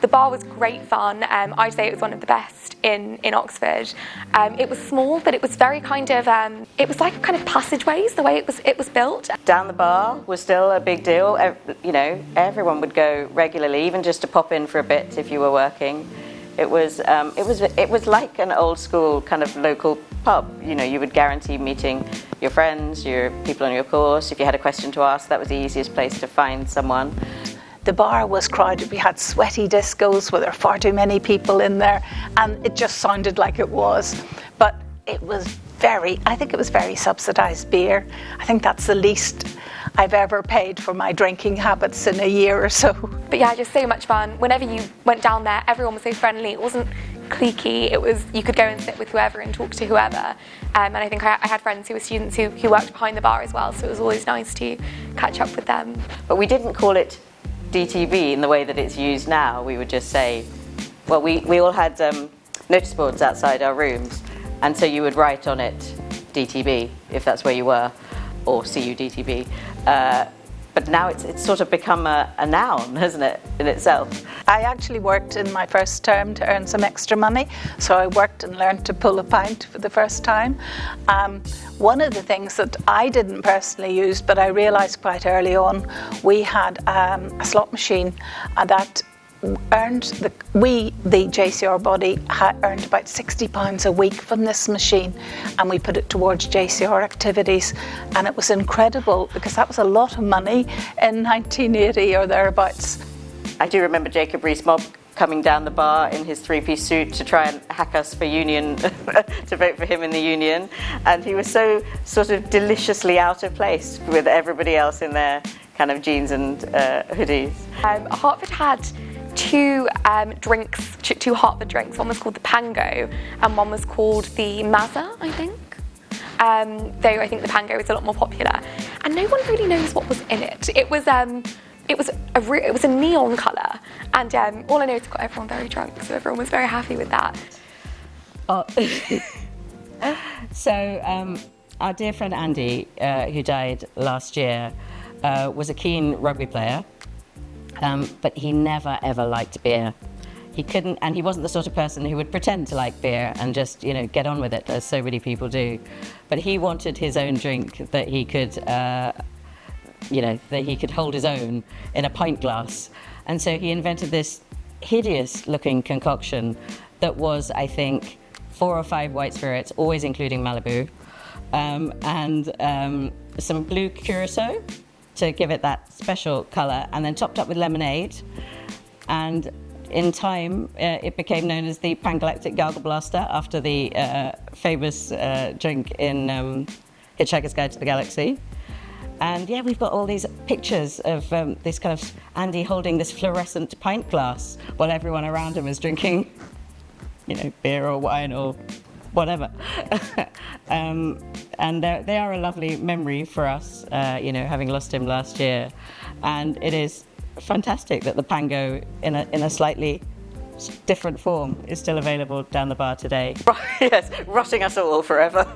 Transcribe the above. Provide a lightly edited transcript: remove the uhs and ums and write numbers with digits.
The bar was great fun. I'd say it was one of the best in Oxford. It was small, but it was very kind of, it was like kind of passageways, the way it was built. Down the bar was still a big deal. You know, everyone would go regularly, even just to pop in for a bit if you were working. It was like an old school kind of local pub. You know, you would guarantee meeting your friends, your people on your course. If you had a question to ask, that was the easiest place to find someone. The bar was crowded. We had sweaty discos where there were far too many people in there, and it just sounded like it was. But it was I think it was very subsidised beer. I think that's the least I've ever paid for my drinking habits in a year or so. But yeah, just so much fun. Whenever you went down there, everyone was so friendly. It wasn't cliquey. It was, you could go and sit with whoever and talk to whoever. And I think I had friends who were students who worked behind the bar as well, so it was always nice to catch up with them. But we didn't call it DTB in the way that it's used now. We would just say, well, we all had notice boards outside our rooms, and so you would write on it DTB if that's where you were, or CU DTB. But now it's sort of become a noun, hasn't it, in itself? I actually worked in my first term to earn some extra money, so I worked and learned to pull a pint for the first time. One of the things that I didn't personally use, but I realised quite early on, we had a slot machine that earned, the JCR body earned about £60 a week from this machine, and we put it towards JCR activities, and it was incredible because that was a lot of money in 1980 or thereabouts. I do remember Jacob Rees-Mogg coming down the bar in his three-piece suit to try and hack us for union, to vote for him in the union, and he was so sort of deliciously out of place with everybody else in their kind of jeans and hoodies. Hertford had two Hertford drinks. One was called the Pango and one was called the Mazza, I think. Though I think the Pango is a lot more popular. And no one really knows what was in it. It was a neon colour, and all I know is it got everyone very drunk, so everyone was very happy with that. So our dear friend Andy, who died last year, was a keen rugby player. But he never ever liked beer. He couldn't, and he wasn't the sort of person who would pretend to like beer and just, you know, get on with it, as so many people do. But he wanted his own drink that he could, that he could hold his own in a pint glass. And so he invented this hideous-looking concoction that was, I think, 4 or 5 white spirits, always including Malibu, and some blue curacao to give it that special colour, and then topped up with lemonade. And in time, it became known as the Pangalactic Gargle Blaster, after the famous drink in Hitchhiker's Guide to the Galaxy. And yeah, we've got all these pictures of this kind of Andy holding this fluorescent pint glass while everyone around him is drinking, you know, beer or wine or whatever. And they are a lovely memory for us, having lost him last year. And it is fantastic that the Pango, in a slightly different form, is still available down the bar today. Yes, rotting us all forever.